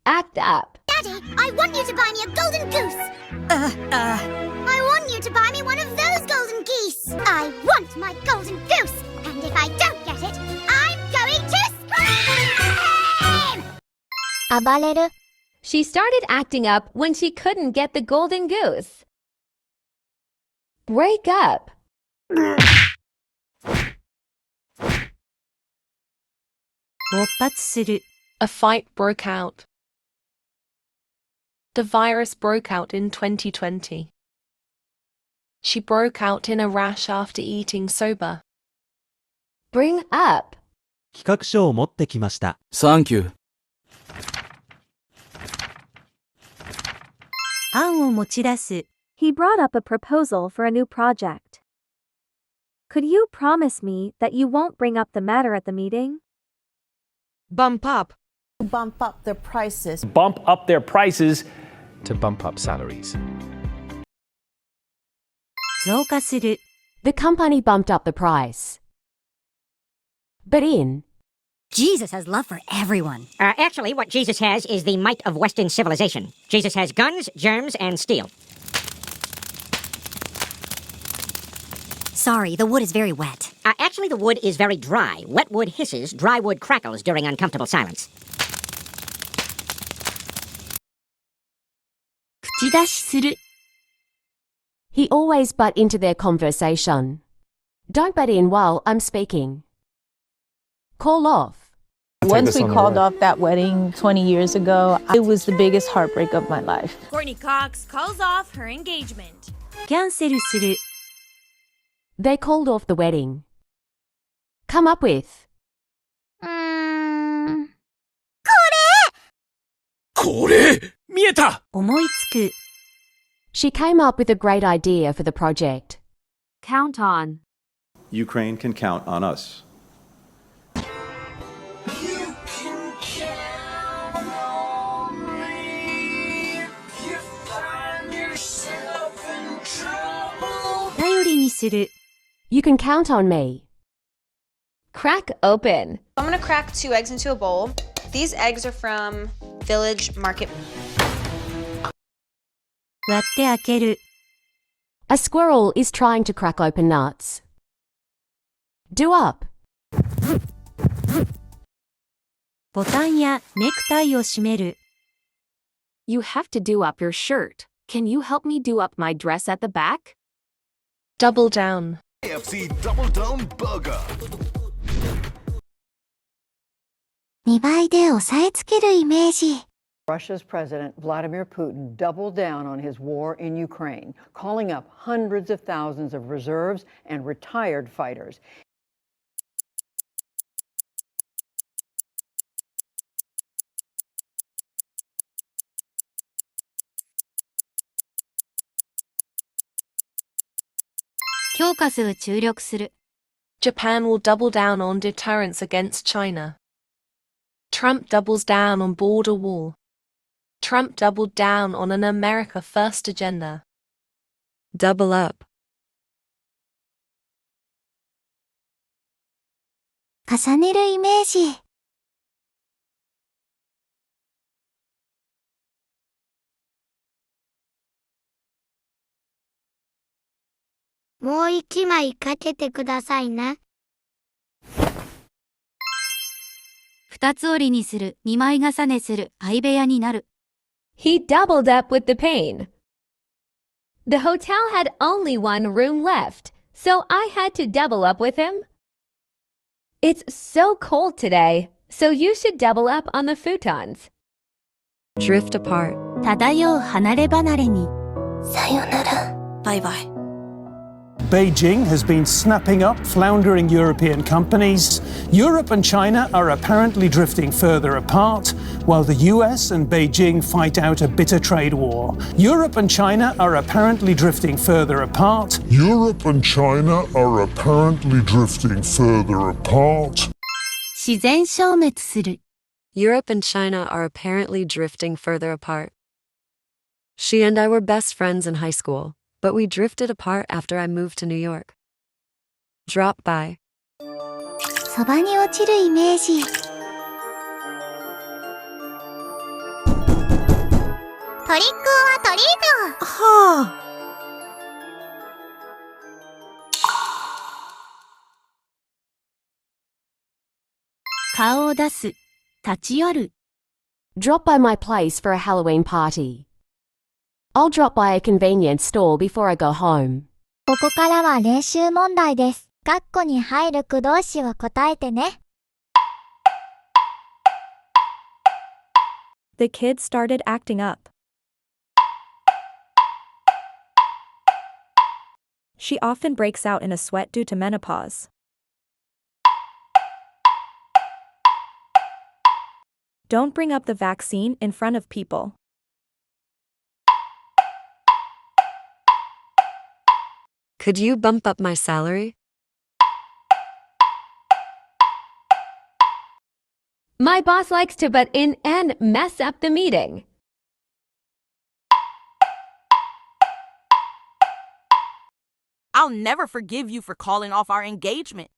Act up. Daddy, I want you to buy me a golden goose. I want you to buy me one of those golden geese. I want my golden goose. And if I don't get it, I'm going to scream! 暴れる She started acting up when she couldn't get the golden goose. Break up. 勃発する A fight broke out. The virus broke out in 2020. She broke out in a rash after eating soba. Bring up. 企画書を持ってきました。サンキュー。案を持ち出す He brought up a proposal for a new project. Could you promise me that you won't bring up the matter at the meeting? Bump up. Bump up their prices. Bump up their prices. To bump up salaries. 増加する The company bumped up the price. But in. Jesus has love for everyone. Actually, what Jesus has is the might of Western civilization. Jesus has guns, germs, and steel. Sorry, the wood is very wet. Actually, the wood is very dry. Wet wood hisses, dry wood crackles during uncomfortable silence. 口出しする He always butt into their conversation. Don't butt in while I'm speaking. Call off. Once we called off that wedding 20 years ago, it was the biggest heartbreak of my life. Courtney Cox calls off her engagement. キャンセルする They called off the wedding. Come up with. これ見えた思いつく She came up with a great idea for the project. Count on. Ukraine can count on us. You can count on me if you find yourself in trouble. 頼りにする You can count on me. Crack open. I'm gonna crack 2 eggs into a bowl. These eggs are from Village Market. 割って開ける A squirrel is trying to crack open nuts. Do up. ボタンやネクタイを締める You have to do up your shirt. Can you help me do up my dress at the back? Double down. AFC Double Down Burger. 2倍で押さえつけるイメージ Russia's President Vladimir Putin doubled down on his war in Ukraine, calling up hundreds of thousands of reserves and retired fighters. Japan will double down on deterrence against China. Trump doubles down on border wall. Trump doubled down on an America First agenda. Double up. 重ねるイメージもう1枚かけてくださいな二つ折りにする2枚重ねする相部屋になる He doubled up with the pain. The hotel had only one room left, so I had to double up with him. It's so cold today, so you should double up on the futons. Drift apart. 漂う離れ離れにさよならバイバイ Beijing has been snapping up floundering European companies. Europe and China are apparently drifting further apart, while the US and Beijing fight out a bitter trade war. Europe and China are apparently drifting further apart. Europe and China are apparently drifting further apart. 自然消滅する Europe and China are apparently drifting further apart. She and I were best friends in high school, but we drifted apart after I moved to New York. Drop by. そばに落ちるイメージトリックオアトリート。はあ。顔を出す、立ち寄る。Drop by my place for a Halloween party. I'll drop by a convenience store before I go home. ここからは練習問題です。括弧に入る句動詞を答えてね。The kid started acting up. She often breaks out in a sweat due to menopause. Don't bring up the vaccine in front of people. Could you bump up my salary? My boss likes to butt in and mess up the meeting. I'll never forgive you for calling off our engagement.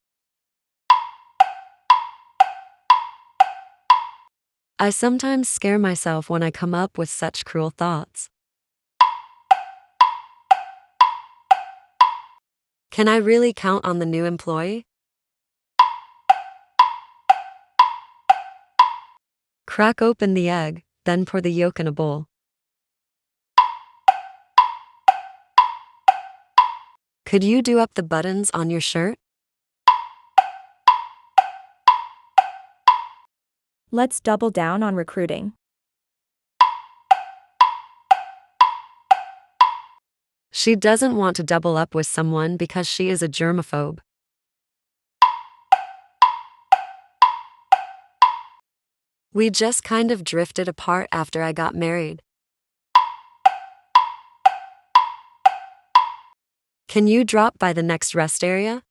I sometimes scare myself when I come up with such cruel thoughts. Can I really count on the new employee? Crack open the egg, then pour the yolk in a bowl. Could you do up the buttons on your shirt? Let's double down on recruiting. She doesn't want to double up with someone because she is a germaphobe. We just kind of drifted apart after I got married. Can you drop by the next rest area?